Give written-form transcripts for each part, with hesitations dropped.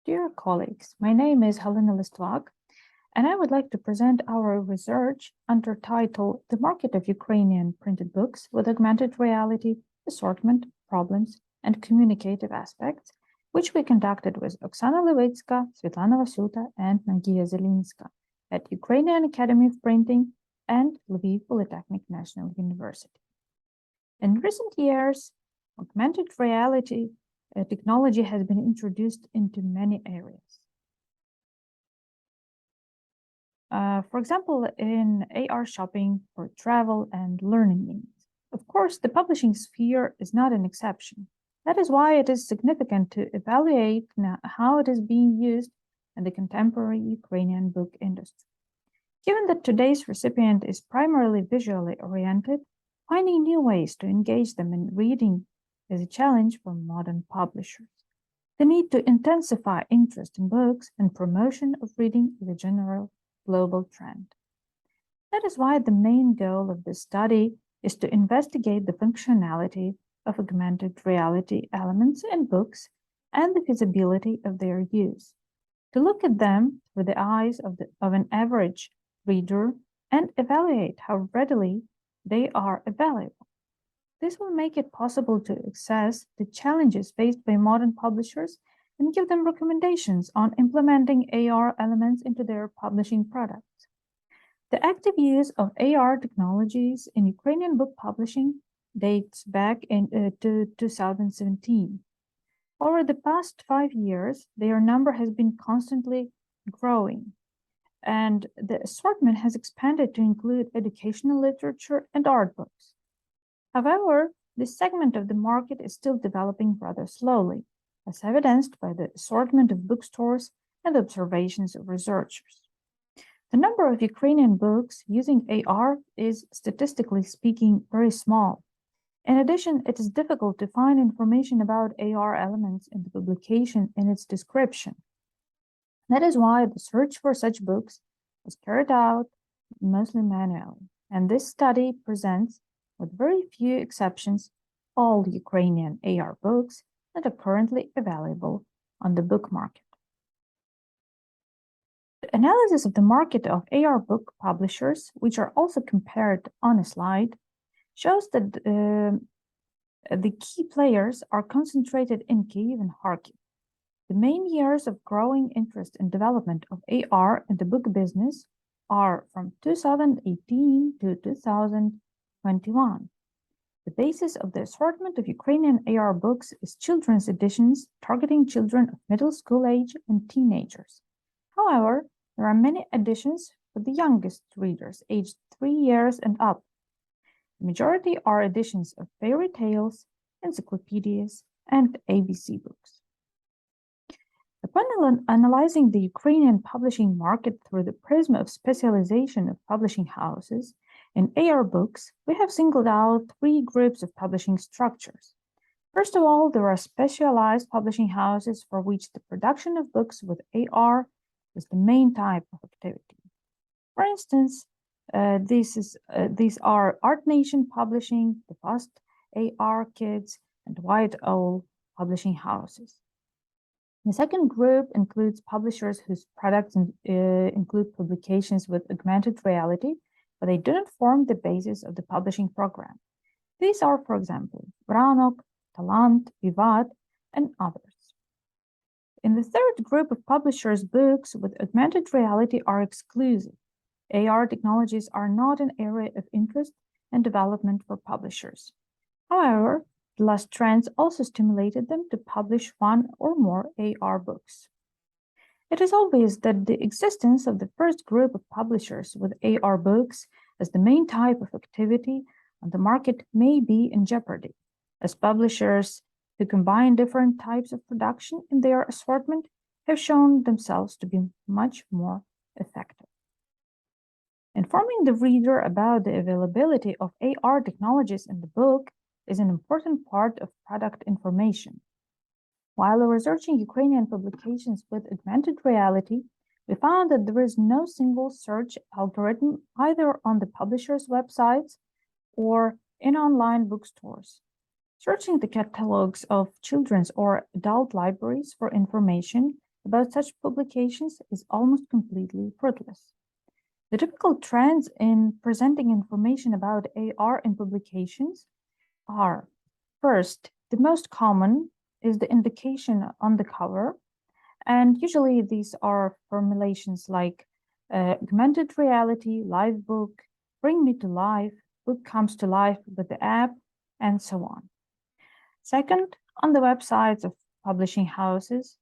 Dear colleagues, my name is Halyna Lystvak, and I would like to present our research under title The Market of Ukrainian Printed Books with Augmented Reality, Assortment, Problems, and Communicative Aspects, which we conducted with Oksana Levytska, Svitlana Vasiuta, and Nadiia Zelinska at Ukrainian Academy of Printing and Lviv Polytechnic National University. In recent years, augmented reality technology has been introduced into many areas. For example, in AR shopping for travel and learning needs. Of course, the publishing sphere is not an exception. That is why it is significant to evaluate how it is being used in the contemporary Ukrainian book industry. Given that today's recipient is primarily visually oriented, finding new ways to engage them in reading is a challenge for modern publishers. The need to intensify interest in books and promotion of reading is a general global trend. That is why the main goal of this study is to investigate the functionality of augmented reality elements in books and the feasibility of their use, to look at them through the eyes of an average reader and evaluate how readily they are available. This will make it possible to assess the challenges faced by modern publishers and give them recommendations on implementing AR elements into their publishing products. The active use of AR technologies in Ukrainian book publishing dates back to 2017. Over the past 5 years, their number has been constantly growing, and the assortment has expanded to include educational literature and art books. However, this segment of the market is still developing rather slowly, as evidenced by the assortment of bookstores and observations of researchers. The number of Ukrainian books using AR is, statistically speaking, very small. In addition, it is difficult to find information about AR elements in the publication in its description. That is why the search for such books was carried out mostly manually, and this study presents, with very few exceptions, all Ukrainian AR books that are currently available on the book market. The analysis of the market of AR book publishers, which are also compared on a slide, shows that the key players are concentrated in Kyiv and Kharkiv. The main years of growing interest and development of AR in the book business are from 2018 to 2021. The basis of the assortment of Ukrainian AR books is children's editions targeting children of middle school age and teenagers. However, there are many editions for the youngest readers, aged 3 years and up. The majority are editions of fairy tales, encyclopedias, and ABC books. Upon analyzing the Ukrainian publishing market through the prism of specialization of publishing houses, in AR books, we have singled out 3 groups of publishing structures. First of all, there are specialized publishing houses for which the production of books with AR is the main type of activity. For instance, these are Art Nation Publishing, the Fast AR Kids, and White Owl publishing houses. The second group includes publishers whose products include publications with augmented reality, but they do not form the basis of the publishing program. These are, for example, Branok, Talant, Vivat, and others. In the third group of publishers, books with augmented reality are exclusive. AR technologies are not an area of interest and development for publishers. However, the last trends also stimulated them to publish 1 or more AR books. It is obvious that the existence of the first group of publishers with AR books as the main type of activity on the market may be in jeopardy, as publishers who combine different types of production in their assortment have shown themselves to be much more effective. Informing the reader about the availability of AR technologies in the book is an important part of product information. While researching Ukrainian publications with augmented reality, we found that there is no single search algorithm either on the publisher's websites or in online bookstores. Searching the catalogs of children's or adult libraries for information about such publications is almost completely fruitless. The typical trends in presenting information about AR in publications are: first, the most common is the indication on the cover, and usually these are formulations like augmented reality, live book, bring me to life, book comes to life with the app, and so on. Second, on the websites of publishing houses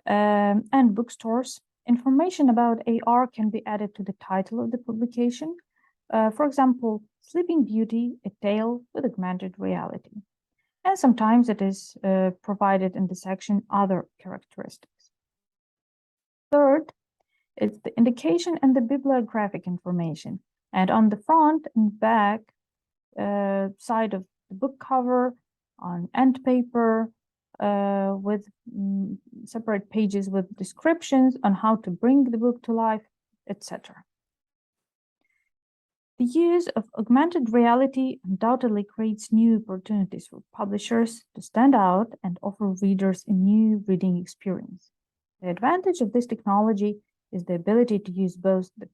and bookstores, information about AR can be added to the title of the publication. For example, Sleeping Beauty, a tale with augmented reality. And sometimes it is provided in the section Other Characteristics. Third, it's the indication and the bibliographic information. And on the front and back side of the book cover, on end paper, with separate pages with descriptions on how to bring the book to life, etc. The use of augmented reality undoubtedly creates new opportunities for publishers to stand out and offer readers a new reading experience. The advantage of this technology is the ability to use both the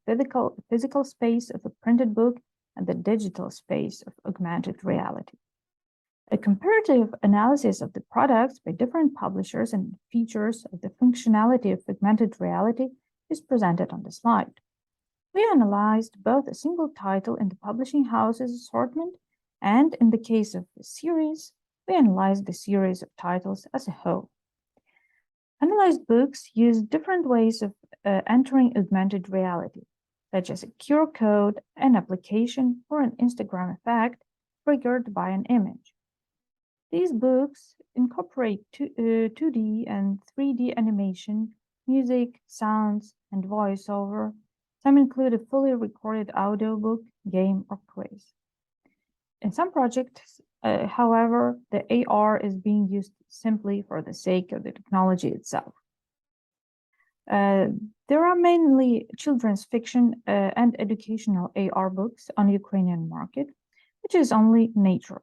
physical space of a printed book and the digital space of augmented reality. A comparative analysis of the products by different publishers and features of the functionality of augmented reality is presented on the slide. We analyzed both a single title in the publishing house's assortment, and in the case of the series, we analyzed the series of titles as a whole. Analyzed books use different ways of entering augmented reality, such as a QR code, an application, or an Instagram effect triggered by an image. These books incorporate 2D and 3D animation, music, sounds, and voiceover. Some include a fully recorded audiobook, game, or quiz. In some projects, however, the AR is being used simply for the sake of the technology itself. There are mainly children's fiction and educational AR books on the Ukrainian market, which is only natural.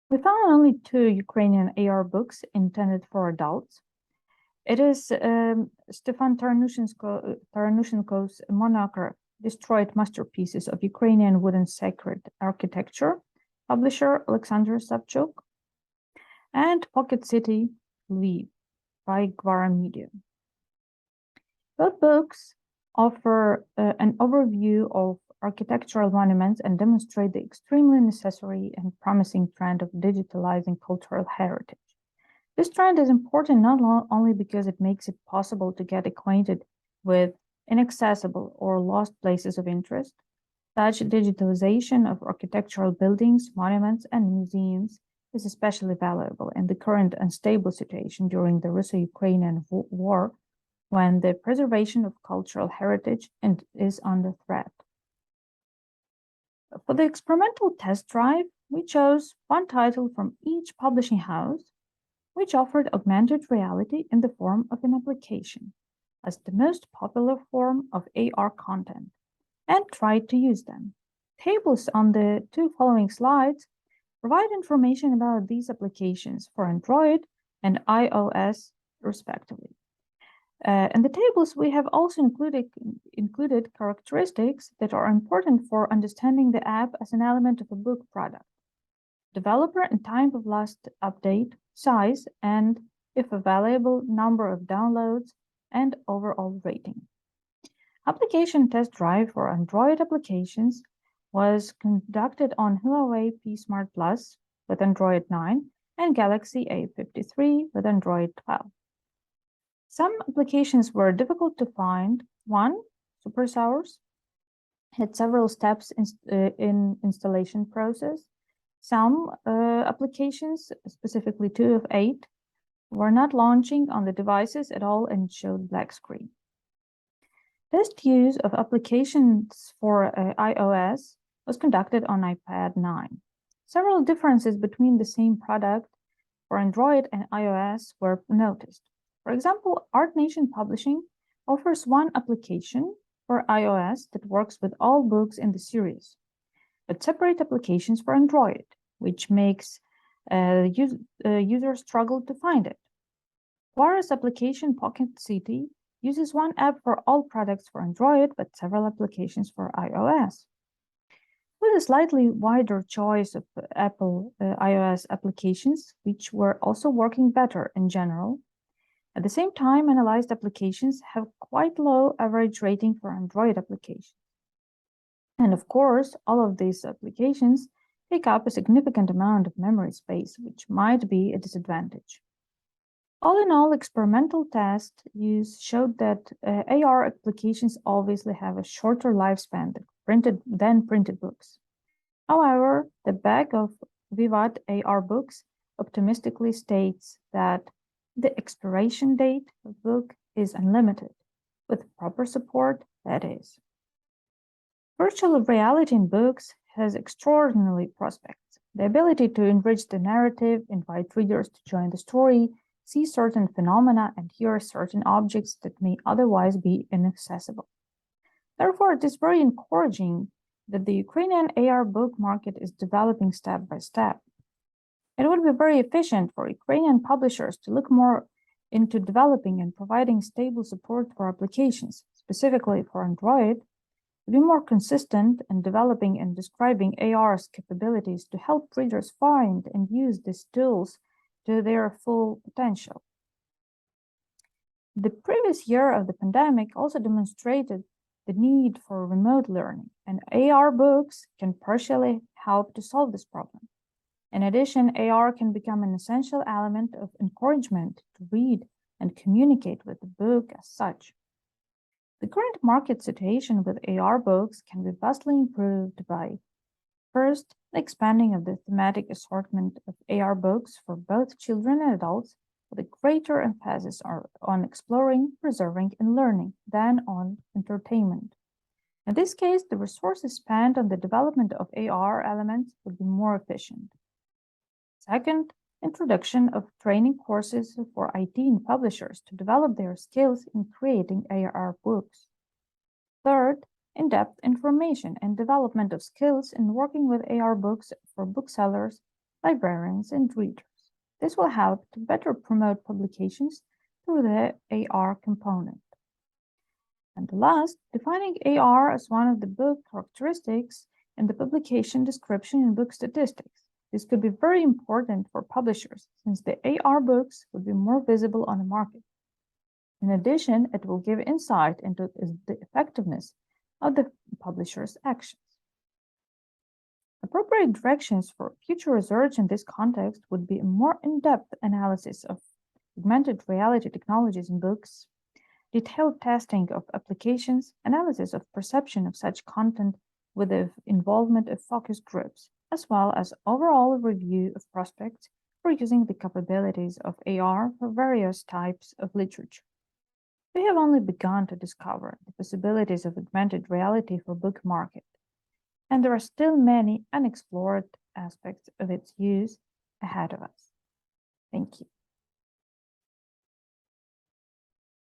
We found only 2 Ukrainian AR books intended for adults. It is Stefan Tarnushenko's Monarch Destroyed Masterpieces of Ukrainian Wooden Sacred Architecture, publisher Alexander Savchuk, and Pocket City, Lviv, by Gwara Media. Both books offer an overview of architectural monuments and demonstrate the extremely necessary and promising trend of digitalizing cultural heritage. This trend is important not only because it makes it possible to get acquainted with inaccessible or lost places of interest. Such digitalization of architectural buildings, monuments, and museums is especially valuable in the current unstable situation during the Russo-Ukrainian War, when the preservation of cultural heritage is under threat. For the experimental test drive, we chose one title from each publishing house, which offered augmented reality in the form of an application as the most popular form of AR content, and tried to use them. Tables on the 2 following slides provide information about these applications for Android and iOS, respectively. In the tables, we have also included characteristics that are important for understanding the app as an element of a book product: developer and time of last update, size, and, if available, number of downloads, and overall rating. Application test drive for Android applications was conducted on Huawei P Smart Plus with Android 9 and Galaxy A53 with Android 12. Some applications were difficult to find. One, SuperSource, had several steps in installation process. Some applications, specifically 2 of 8, were not launching on the devices at all and showed black screen. Test use of applications for iOS was conducted on iPad 9. Several differences between the same product for Android and iOS were noticed. For example, ArtNation Publishing offers one application for iOS that works with all books in the series, but separate applications for Android, which makes users struggle to find it. Quara's application Pocket City uses one app for all products for Android, but several applications for iOS. With a slightly wider choice of Apple iOS applications, which were also working better in general. At the same time, analyzed applications have quite low average rating for Android applications. And of course, all of these applications take up a significant amount of memory space, which might be a disadvantage. All in all, experimental test use showed that AR applications obviously have a shorter lifespan than printed books. However, the back of Vivat AR books optimistically states that the expiration date of the book is unlimited, with proper support, that is. Virtual reality in books has extraordinary prospects. The ability to enrich the narrative, invite readers to join the story, see certain phenomena, and hear certain objects that may otherwise be inaccessible. Therefore, it is very encouraging that the Ukrainian AR book market is developing step by step. It would be very efficient for Ukrainian publishers to look more into developing and providing stable support for applications, specifically for Android, to be more consistent in developing and describing AR's capabilities to help readers find and use these tools to their full potential. The previous year of the pandemic also demonstrated the need for remote learning, and AR books can partially help to solve this problem. In addition, AR can become an essential element of encouragement to read and communicate with the book as such. The current market situation with AR books can be vastly improved by, first, the expanding of the thematic assortment of AR books for both children and adults, with a greater emphasis on exploring, preserving, and learning than on entertainment. In this case, the resources spent on the development of AR elements would be more efficient. Second, introduction of training courses for IT and publishers to develop their skills in creating AR books. Third, in-depth information and development of skills in working with AR books for booksellers, librarians, and readers. This will help to better promote publications through the AR component. And last, defining AR as one of the book characteristics in the publication description and book statistics. This could be very important for publishers, since the AR books would be more visible on the market. In addition, it will give insight into the effectiveness of the publisher's actions. Appropriate directions for future research in this context would be a more in-depth analysis of augmented reality technologies in books, detailed testing of applications, analysis of perception of such content with the involvement of focus groups, as well as overall review of prospects for using the capabilities of AR for various types of literature. We have only begun to discover the possibilities of augmented reality for book market, and there are still many unexplored aspects of its use ahead of us. Thank you.